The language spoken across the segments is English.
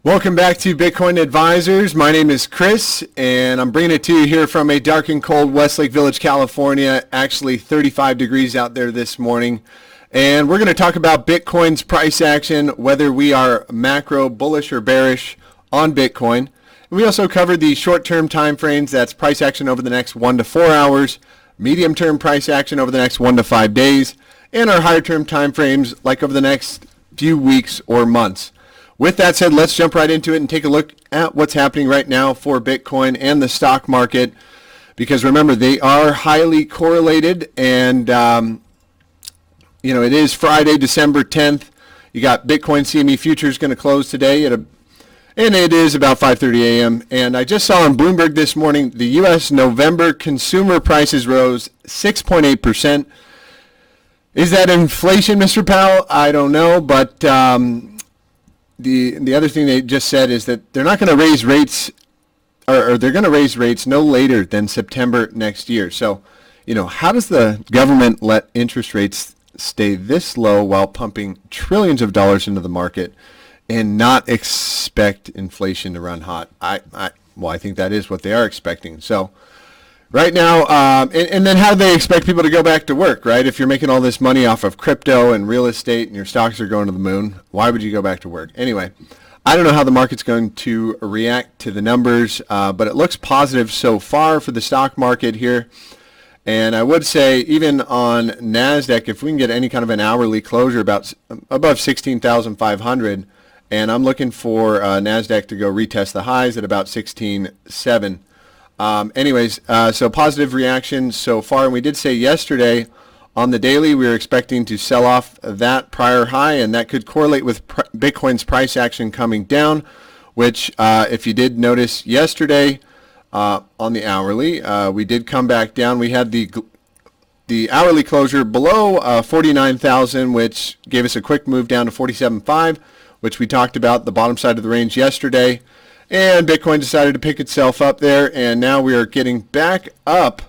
Welcome back to Bitcoin Advisors. My name is Chris, and I'm bringing it to you here from a dark and cold Westlake Village, California. Actually 35 degrees out there this morning. And we're going to talk about Bitcoin's price action, whether we are macro bullish or bearish on Bitcoin. And we also covered the short-term time frames. That's price action over the next 1 to 4 hours, medium-term price action over the next 1 to 5 days, and our higher-term time frames like over the next few weeks or months. With that said, let's jump right into it and take a look at what's happening right now for Bitcoin and the stock market, because remember, they are highly correlated. And it is Friday, December 10th. You got Bitcoin CME futures going to close today and it is about 5:30 a.m. And I just saw on Bloomberg this morning the U.S. November consumer prices rose 6.8%. Is that inflation, Mr. Powell? I don't know, but The other thing they just said is that they're not going to raise rates, or they're going to raise rates no later than September next year. So, how does the government let interest rates stay this low while pumping trillions of dollars into the market and not expect inflation to run hot? I think that is what they are expecting. So right now, and then how do they expect people to go back to work, right? If you're making all this money off of crypto and real estate and your stocks are going to the moon, why would you go back to work? Anyway, I don't know how the market's going to react to the numbers, but it looks positive so far for the stock market here. And I would say even on NASDAQ, if we can get any kind of an hourly closure above 16,500, and I'm looking for NASDAQ to go retest the highs at about 16.7. So positive reaction so far. And we did say yesterday on the daily we were expecting to sell off that prior high, and that could correlate with Bitcoin's price action coming down, which if you did notice yesterday on the hourly, we did come back down. We had the hourly closure below 49,000, which gave us a quick move down to 47.5, which we talked about the bottom side of the range yesterday. And Bitcoin decided to pick itself up there, and now we are getting back up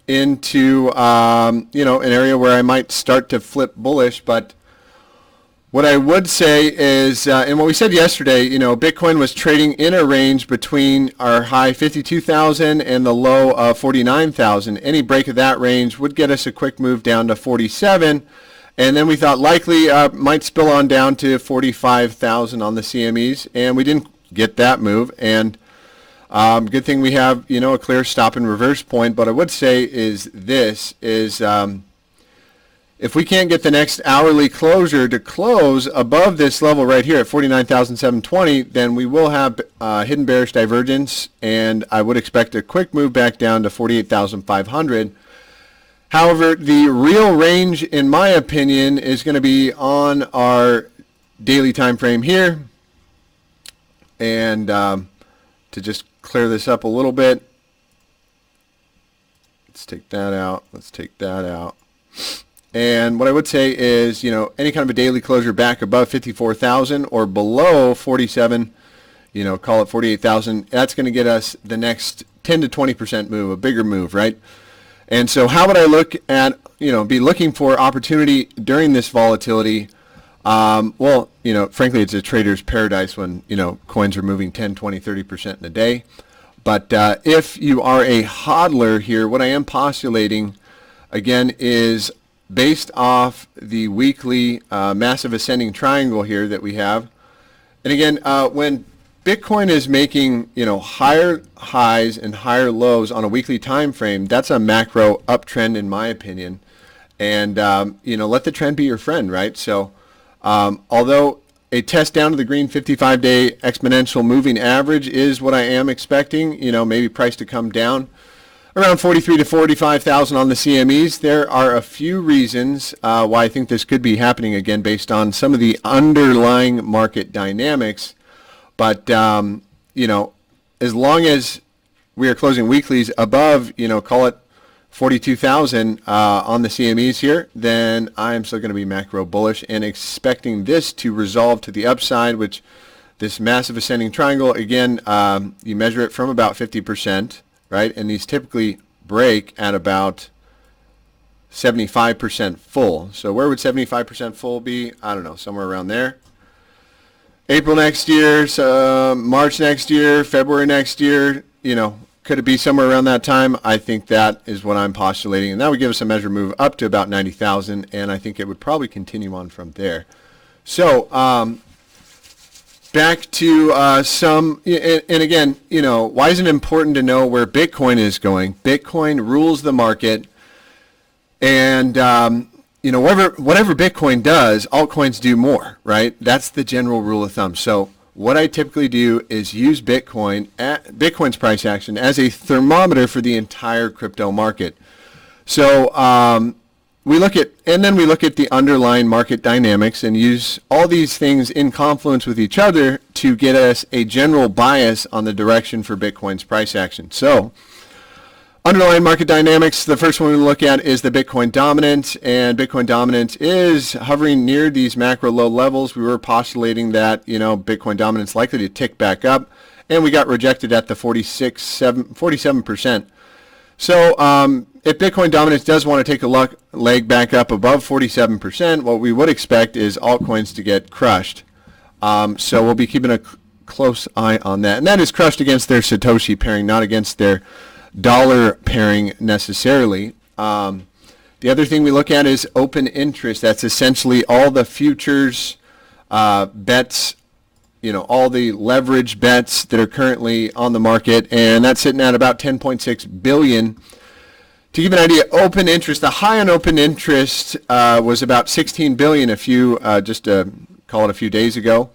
into an area where I might start to flip bullish. But what I would say is, and what we said yesterday, Bitcoin was trading in a range between our high 52,000 and the low of 49,000. Any break of that range would get us a quick move down to 47. And then we thought likely might spill on down to 45,000 on the CMEs, and we didn't get that move. And good thing we have a clear stop and reverse point. But I would say is this is if we can't get the next hourly closure to close above this level right here at 49,720, then we will have hidden bearish divergence, and I would expect a quick move back down to 48,500. However, the real range, in my opinion, is going to be on our daily time frame here. And to just clear this up a little bit, let's take that out. Let's take that out. And what I would say is, any kind of a daily closure back above 54,000 or below 47, call it 48,000, that's going to get us the next 10 to 20% move, a bigger move, right? And so how would I look at, be looking for opportunity during this volatility? Frankly, it's a trader's paradise when, coins are moving 10, 20, 30% in a day. But if you are a hodler here, what I am postulating, again, is based off the weekly massive ascending triangle here that we have. And again, when Bitcoin is making, higher highs and higher lows on a weekly time frame, that's a macro uptrend in my opinion. And, let the trend be your friend, right? So although a test down to the green 55-day exponential moving average is what I am expecting, maybe price to come down around 43 to 45,000 on the CMEs. There are a few reasons why I think this could be happening again based on some of the underlying market dynamics. But, as long as we are closing weeklies above, call it 42,000 on the CMEs here, then I am still going to be macro bullish and expecting this to resolve to the upside, which this massive ascending triangle, again, you measure it from about 50%, right? And these typically break at about 75% full. So where would 75% full be? I don't know, somewhere around there. April next year, so March next year, February next year, could it be somewhere around that time? I think that is what I'm postulating, and that would give us a measure move up to about 90,000, and I think it would probably continue on from there. So back to some, and again, why is it important to know where Bitcoin is going? Bitcoin rules the market, and whatever Bitcoin does, altcoins do more, right? That's the general rule of thumb. So what I typically do is use Bitcoin's price action as a thermometer for the entire crypto market. So we look at the underlying market dynamics and use all these things in confluence with each other to get us a general bias on the direction for Bitcoin's price action. So underlying market dynamics, the first one we look at is the Bitcoin dominance, and Bitcoin dominance is hovering near these macro low levels. We were postulating that, Bitcoin dominance likely to tick back up, and we got rejected at the 47%. So if Bitcoin dominance does want to take a leg back up above 47%, what we would expect is altcoins to get crushed. So we'll be keeping a close eye on that, and that is crushed against their Satoshi pairing, not against their dollar pairing necessarily. The other thing we look at is open interest. That's essentially all the futures bets, all the leverage bets that are currently on the market, and that's sitting at about 10.6 billion. To give an idea, open interest, the high on open interest was about 16 billion just to call it a few days ago.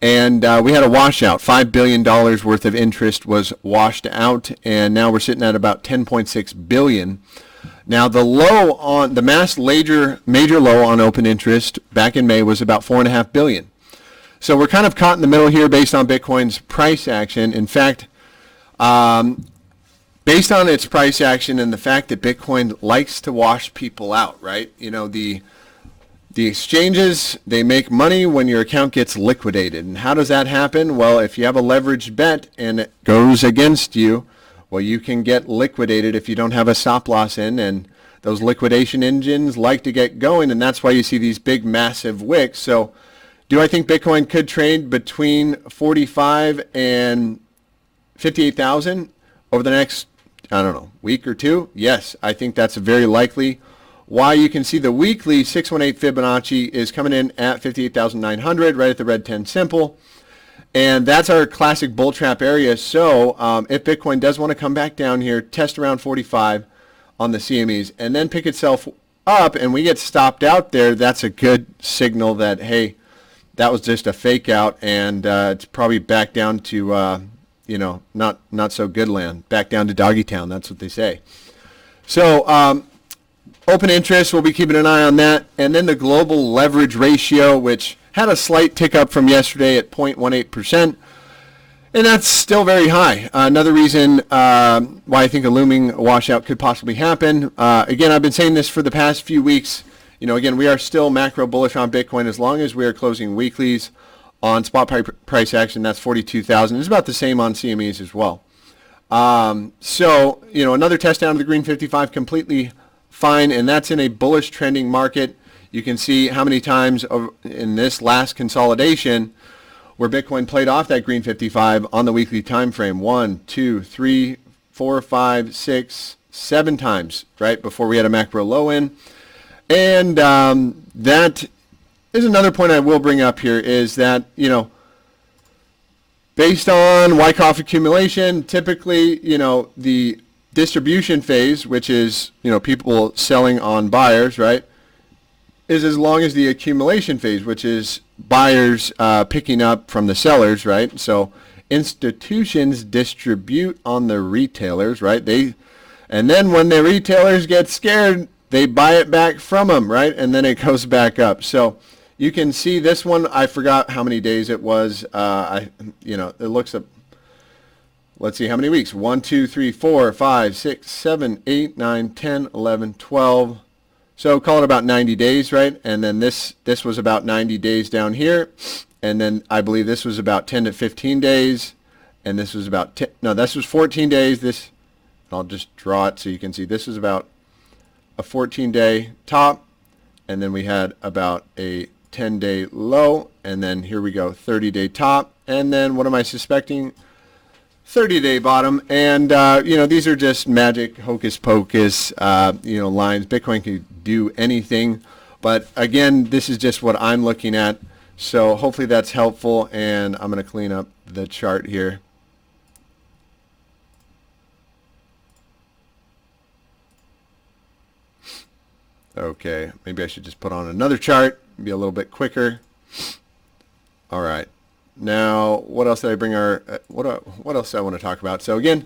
And we had a washout. $5 billion worth of interest was washed out, and now we're sitting at about 10.6 billion. Now the major low on open interest back in May was about 4.5 billion. So we're kind of caught in the middle here based on Bitcoin's price action. In fact, based on its price action and the fact that Bitcoin likes to wash people out, right? The exchanges, they make money when your account gets liquidated. And how does that happen? Well, if you have a leveraged bet and it goes against you, well, you can get liquidated if you don't have a stop loss in. And those liquidation engines like to get going, and that's why you see these big, massive wicks. So do I think Bitcoin could trade between 45 and 58,000 over the next, week or two? Yes, I think that's very likely. Why, you can see the weekly 618 Fibonacci is coming in at 58,900, right at the red 10 simple. And that's our classic bull trap area. So if Bitcoin does want to come back down here, test around 45 on the CMEs, and then pick itself up, and we get stopped out there, that's a good signal that, hey, that was just a fake out, and it's probably back down to, not so good land, back down to doggy town. That's what they say. So open interest, we'll be keeping an eye on that. And then the global leverage ratio, which had a slight tick up from yesterday at 0.18%. And that's still very high. Another reason why I think a looming washout could possibly happen. Again, I've been saying this for the past few weeks. Again, we are still macro bullish on Bitcoin as long as we are closing weeklies on spot price action. That's 42,000. It's about the same on CMEs as well. So, another test down to the green 55 completely fine, and that's in a bullish trending market. You can see how many times in this last consolidation where Bitcoin played off that green 55 on the weekly time frame. 1, 2, 3, 4, 5, 6, 7 times, right, before we had a macro low in. And that is another point I will bring up here, is that, based on Wyckoff accumulation, typically, the distribution phase, which is, people selling on buyers, right, is as long as the accumulation phase, which is buyers picking up from the sellers, right? So institutions distribute on the retailers, right? And then when the retailers get scared, they buy it back from them, right? And then it goes back up. So you can see this one. I forgot how many days it was. It looks up. Let's see how many weeks. 1, 2, 3, 4, 5, 6, 7, 8, 9, 10, 11, 12. So call it about 90 days, right? And then this was about 90 days down here. And then I believe this was about 10 to 15 days. And this was about this was 14 days. I'll just draw it so you can see. This is about a 14-day top. And then we had about a 10-day low, and then here we go, 30-day top, and then what am I suspecting? 30-day bottom. And these are just magic, hocus pocus, lines. Bitcoin could do anything, but again, this is just what I'm looking at. So hopefully that's helpful, and I'm going to clean up the chart here. Okay, maybe I should just put on another chart, be a little bit quicker. All right. Now, what else did I bring what else do I want to talk about? So again,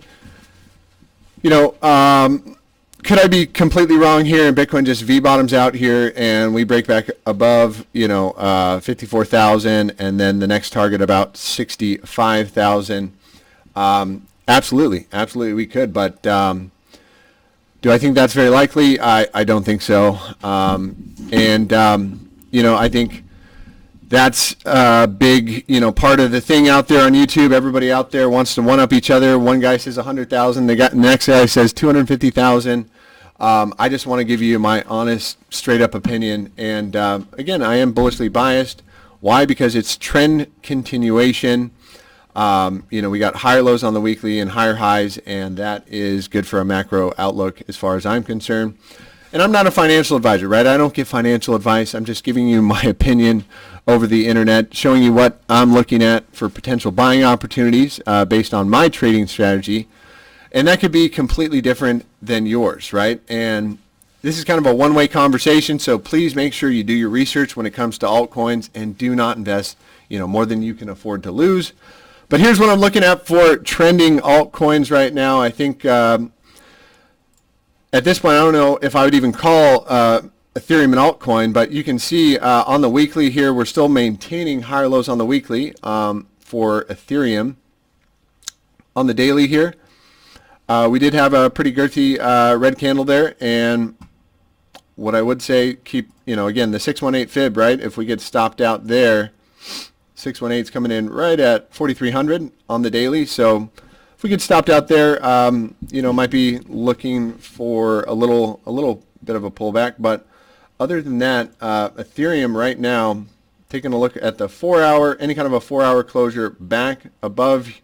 could I be completely wrong here and Bitcoin just V-bottoms out here and we break back above, 54,000 and then the next target about 65,000? Absolutely we could, but do I think that's very likely? I don't think so. I think that's a big, part of the thing out there on YouTube. Everybody out there wants to one-up each other. One guy says 100,000. The next guy says 250,000. I just want to give you my honest, straight-up opinion. And again, I am bullishly biased. Why? Because it's trend continuation. We got higher lows on the weekly and higher highs, and that is good for a macro outlook as far as I'm concerned. And I'm not a financial advisor, right? I don't give financial advice. I'm just giving you my opinion over the internet, showing you what I'm looking at for potential buying opportunities based on my trading strategy. And that could be completely different than yours, right? And this is kind of a one-way conversation, so please make sure you do your research when it comes to altcoins and do not invest, more than you can afford to lose. But here's what I'm looking at for trending altcoins right now. I think at this point, I don't know if I would even call Ethereum an altcoin, but you can see on the weekly here, we're still maintaining higher lows on the weekly for Ethereum. On the daily here, we did have a pretty girthy red candle there, and what I would say, keep, again, the 618 fib, right? If we get stopped out there, 618 is coming in right at 4,300 on the daily, so if we get stopped out there, might be looking for a little bit of a pullback. But other than that, Ethereum right now, taking a look at the 4-hour, any kind of a 4-hour closure back above.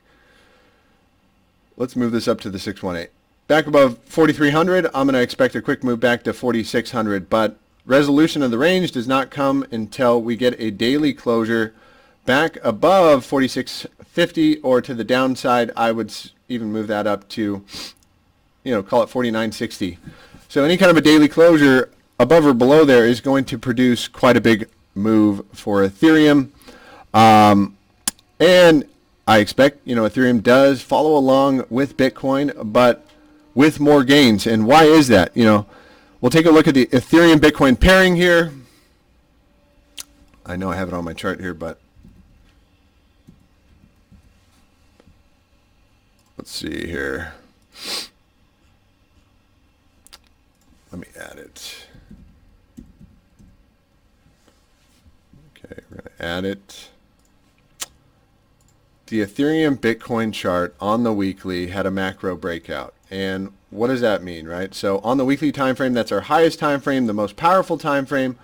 Let's move this up to the 618. Back above 4,300, I'm going to expect a quick move back to 4,600. But resolution of the range does not come until we get a daily closure back above 4650, or to the downside, I would even move that up to, call it 4960. So any kind of a daily closure above or below there is going to produce quite a big move for Ethereum. And I expect, Ethereum does follow along with Bitcoin, but with more gains. And why is that? We'll take a look at the Ethereum Bitcoin pairing here. I know I have it on my chart here, but let's see here. Let me add it. Okay, we're going to add it. The Ethereum Bitcoin chart on the weekly had a macro breakout. And what does that mean, right? So on the weekly time frame, that's our highest time frame, the most powerful time frame.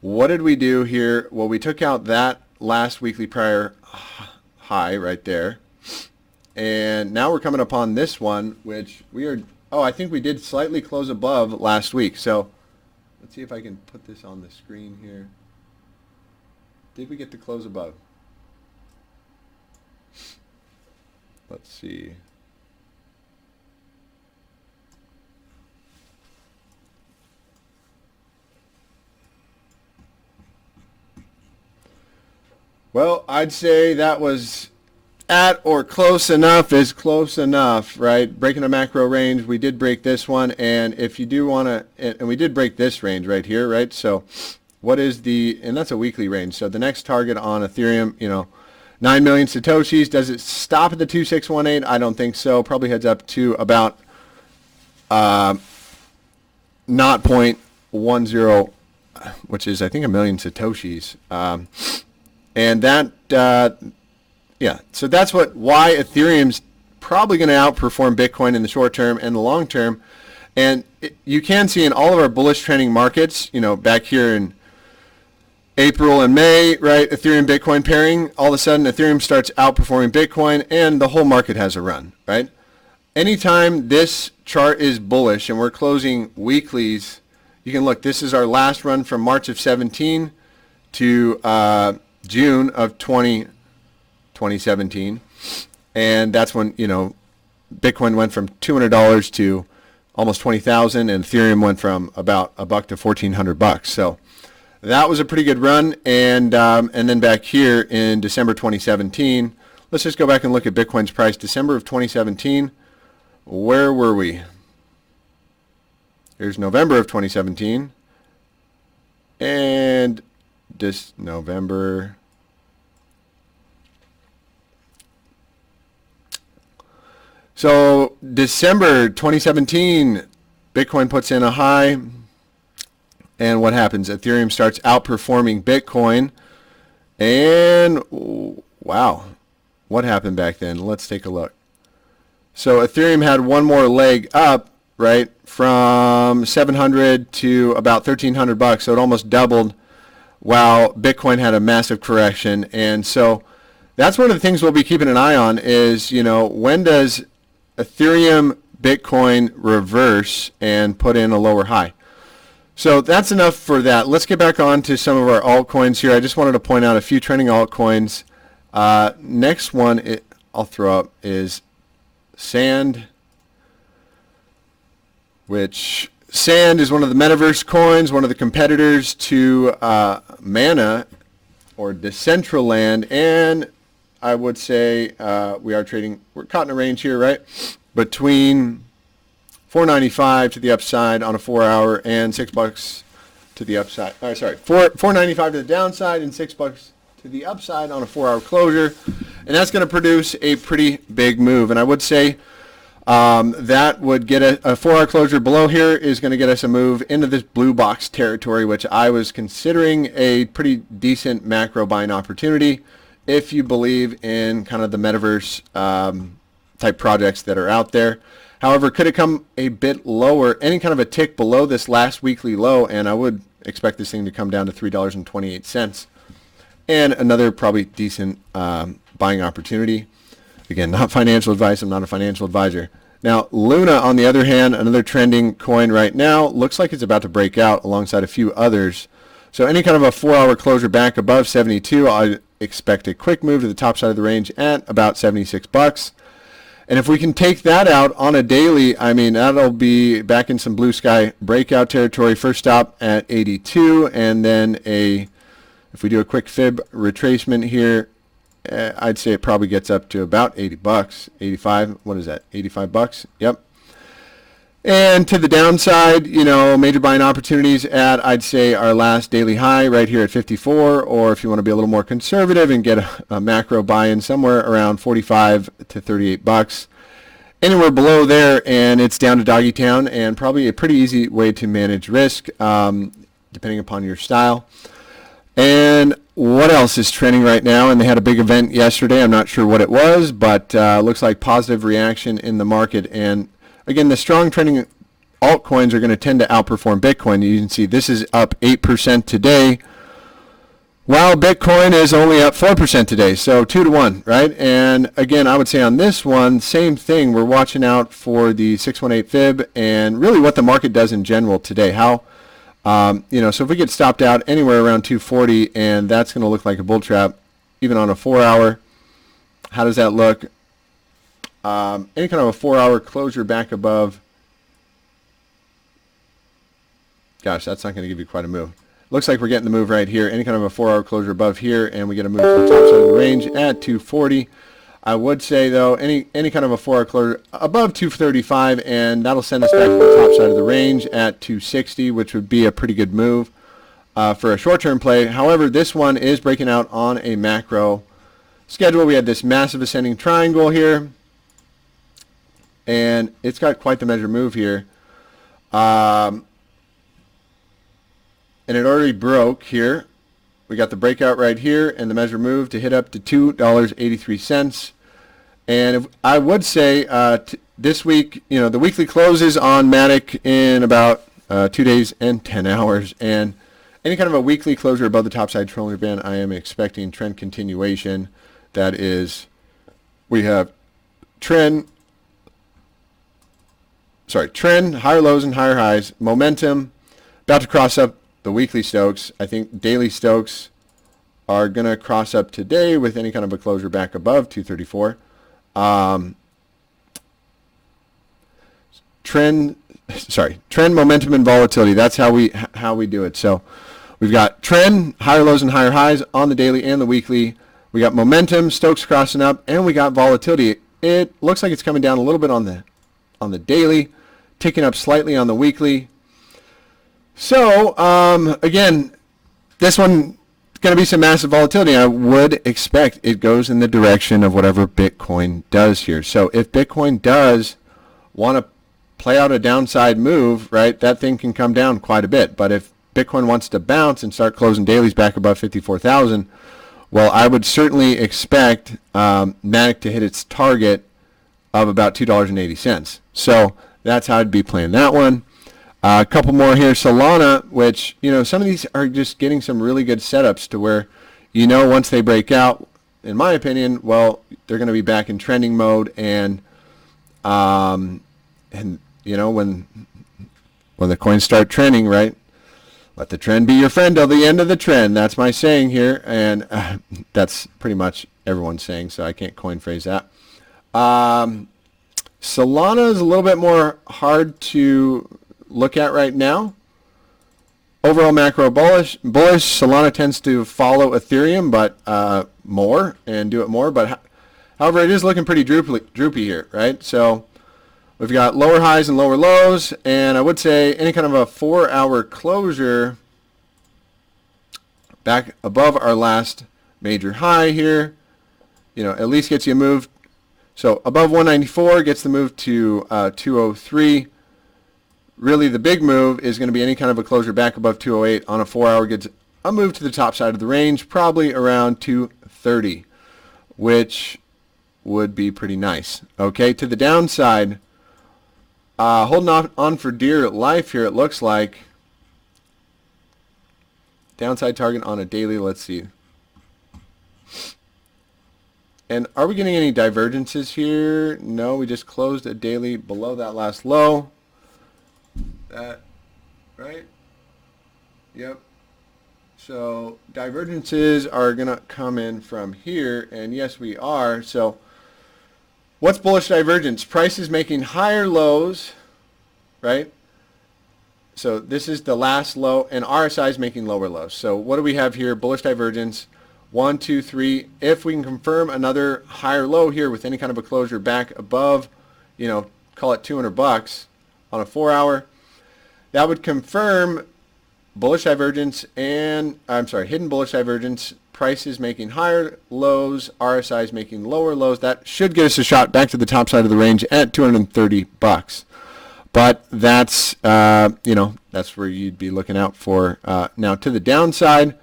What did we do here? Well, we took out that last weekly prior high right there. And now we're coming upon this one, which we are, I think we did slightly close above last week. So let's see if I can put this on the screen here. Did we get to close above? Let's see. Well, I'd say that was at or close enough is close enough, right? Breaking a macro range, we did break this one, and if you do want to, and we did break this range right here, right? So what is and that's a weekly range. So the next target on Ethereum, 9 million Satoshis. Does it stop at the 2618? I don't think so. Probably heads up to about 0.10, which is, I think, a million Satoshis. And that, yeah, so that's why Ethereum's probably going to outperform Bitcoin in the short term and the long term. And you can see in all of our bullish trending markets, back here in April and May, right? Ethereum Bitcoin pairing. All of a sudden, Ethereum starts outperforming Bitcoin, and the whole market has a run, right? Anytime this chart is bullish and we're closing weeklies, you can look. This is our last run from March of 17 to June of 2017, and that's when Bitcoin went from $200 to almost 20,000, and Ethereum went from about $1 to $1,400. So that was a pretty good run. And then back here in December 2017, let's just go back and look at Bitcoin's price. December of 2017, where were we? Here's November of 2017, and this November. So December 2017, Bitcoin puts in a high, and what happens? Ethereum starts outperforming Bitcoin, and wow, what happened back then? Let's take a look. So Ethereum had one more leg up, right, from 700 to about $1,300, so it almost doubled, while Bitcoin had a massive correction. And so that's one of the things we'll be keeping an eye on is, when does Ethereum Bitcoin reverse and put in a lower high? So that's enough for that. Let's get back on to some of our altcoins here. I just wanted to point out a few trending altcoins. Next one I'll throw up is Sand, which Sand is one of the metaverse coins, one of the competitors to Mana or Decentraland, and I would say we're caught in a range here, right, between $4.95 to the upside on a 4-hour and $6 to the upside. $4.95 to the downside and $6 to the upside on a 4-hour closure, and that's going to produce a pretty big move. And I would say that would get a 4-hour closure below here is going to get us a move into this blue box territory, which I was considering a pretty decent macro buying opportunity if you believe in kind of the metaverse type projects that are out there. However, could it come a bit lower, any kind of a tick below this last weekly low, and I would expect this thing to come down to $3.28, and another probably decent buying opportunity. Again, not financial advice. I'm not a financial advisor. Now, Luna, on the other hand, another trending coin right now, looks like it's about to break out alongside a few others. So any kind of a 4-hour closure back above 72, I expect a quick move to the top side of the range at about $76. And if we can take that out on a daily, I mean, that'll be back in some blue sky breakout territory. First stop at 82, and then if we do a quick fib retracement here, I'd say it probably gets up to about $80, 85. What is that? $85. Yep. And to the downside, major buying opportunities at, I'd say, our last daily high right here at 54, or if you want to be a little more conservative and get a macro buy-in somewhere around $45 to $38. Anywhere below there, and it's down to doggy town, and probably a pretty easy way to manage risk, depending upon your style. And what else is trending right now? And they had a big event yesterday. I'm not sure what it was, but looks like positive reaction in the market. And again, the strong trending altcoins are going to tend to outperform Bitcoin. You can see this is up 8% today, while Bitcoin is only up 4% today, so 2 to 1, right? And again, I would say on this one, same thing. We're watching out for the 618 fib and really what the market does in general today. How, so if we get stopped out anywhere around 240, and that's going to look like a bull trap, even on a 4-hour, how does that look? Any kind of a 4-hour closure back above, gosh, that's not going to give you quite a move. Looks like we're getting the move right here. Any kind of a 4-hour closure above here, and we get a move to the top side of the range at 240. I would say, though, any kind of a 4-hour closure above 235, and that'll send us back to the top side of the range at 260, which would be a pretty good move for a short-term play. However, this one is breaking out on a macro schedule. We had this massive ascending triangle here, and it's got quite the measure move here. And it already broke here. We got the breakout right here and the measure move to hit up to $2.83. And I would say this week, the weekly closes on MATIC in about 2 days and 10 hours. And any kind of a weekly closure above the topside trailing band, I am expecting trend continuation. That is, we have trend, higher lows and higher highs, momentum, about to cross up the weekly Stokes. I think daily Stokes are going to cross up today with any kind of a closure back above 234. Trend, momentum, and volatility. That's how we do it. So we've got trend, higher lows and higher highs on the daily and the weekly. We got momentum, Stokes crossing up, and we got volatility. It looks like it's coming down a little bit on the daily, ticking up slightly on the weekly. So again, this one is going to be some massive volatility. I would expect it goes in the direction of whatever Bitcoin does here. So if Bitcoin does want to play out a downside move, right, that thing can come down quite a bit. But if Bitcoin wants to bounce and start closing dailies back above 54,000, well, I would certainly expect MATIC to hit its target of about $2.80. So that's how I'd be playing that one. A couple more here. Solana, which, some of these are just getting some really good setups to where, once they break out, in my opinion, well, they're going to be back in trending mode. And when the coins start trending, right, let the trend be your friend till the end of the trend. That's my saying here, and that's pretty much everyone's saying, so I can't coin phrase that. Solana is a little bit more hard to look at right now. Overall macro bullish. Solana tends to follow Ethereum, but more, and do it more. But however, it is looking pretty droopy here, right? So we've got lower highs and lower lows, and I would say any kind of a 4-hour closure back above our last major high here, at least gets you a move. So above 194 gets the move to 203. Really, the big move is going to be any kind of a closure back above 208 on a 4-hour, gets a move to the top side of the range, probably around 230, which would be pretty nice. Okay, to the downside, holding on for dear life here, it looks like. Downside target on a daily, let's see. And are we getting any divergences here? No, we just closed a daily below that last low. That, right? Yep. So divergences are going to come in from here, and yes, we are. So what's bullish divergence? Price is making higher lows, right? So this is the last low, and RSI is making lower lows. So what do we have here? Bullish divergence, 1, 2, 3. If we can confirm another higher low here with any kind of a closure back above, call it $200 on a 4-hour, that would confirm bullish divergence and, hidden bullish divergence. Price is making higher lows, RSI is making lower lows. That should get us a shot back to the top side of the range at $230. But that's, that's where you'd be looking out for. Now to the downside,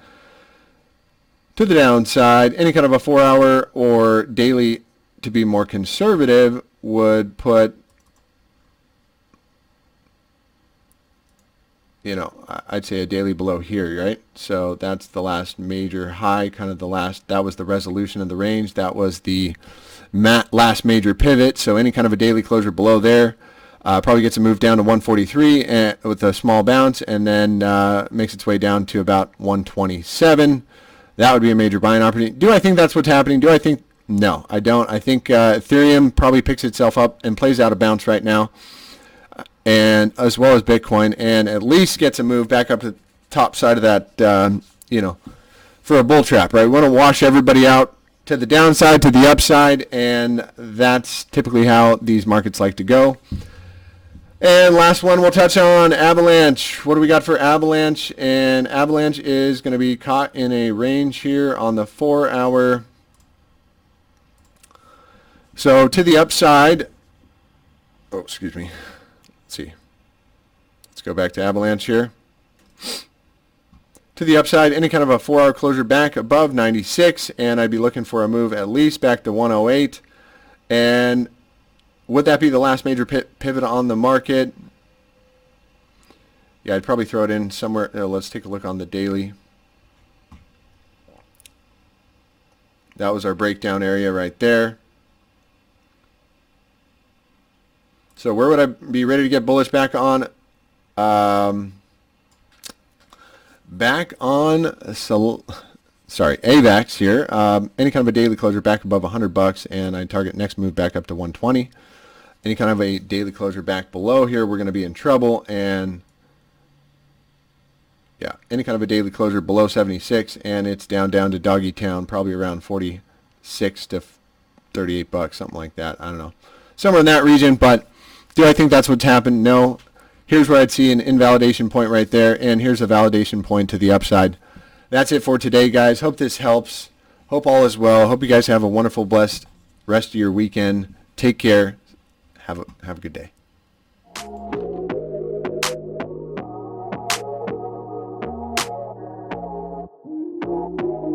any kind of a 4-hour or daily, to be more conservative, would put, I'd say a daily below here, right? So that's the last major high, that was the resolution of the range. That was the last major pivot. So any kind of a daily closure below there probably gets a move down to 143 with a small bounce, and then makes its way down to about 127. That would be a major buying opportunity. Do I think that's what's happening? No, I don't. I think Ethereum probably picks itself up and plays out a bounce right now, and as well as Bitcoin, and at least gets a move back up to the top side of that, for a bull trap, right? We want to wash everybody out to the downside, to the upside, and that's typically how these markets like to go. And last one we'll touch on, Avalanche. What do we got for Avalanche? And Avalanche is going to be caught in a range here on the 4-hour. So to the upside, let's see. Let's go back to Avalanche here. To the upside, any kind of a 4-hour closure back above 96, and I'd be looking for a move at least back to 108. And would that be the last major pivot on the market? Yeah, I'd probably throw it in somewhere. Let's take a look on the daily. That was our breakdown area right there. So where would I be ready to get bullish back on? AVAX here. Any kind of a daily closure back above $100, and I target next move back up to 120. Any kind of a daily closure back below here, we're going to be in trouble. And yeah, any kind of a daily closure below 76, and it's down to doggy town, probably around 46 to 38 bucks, something like that. I don't know, somewhere in that region. But do I think that's what's happened? No. Here's where I'd see an invalidation point right there, and here's a validation point to the upside. That's it for today, guys. Hope this helps. Hope all is well. Hope you guys have a wonderful, blessed rest of your weekend. Take care. Have a good day.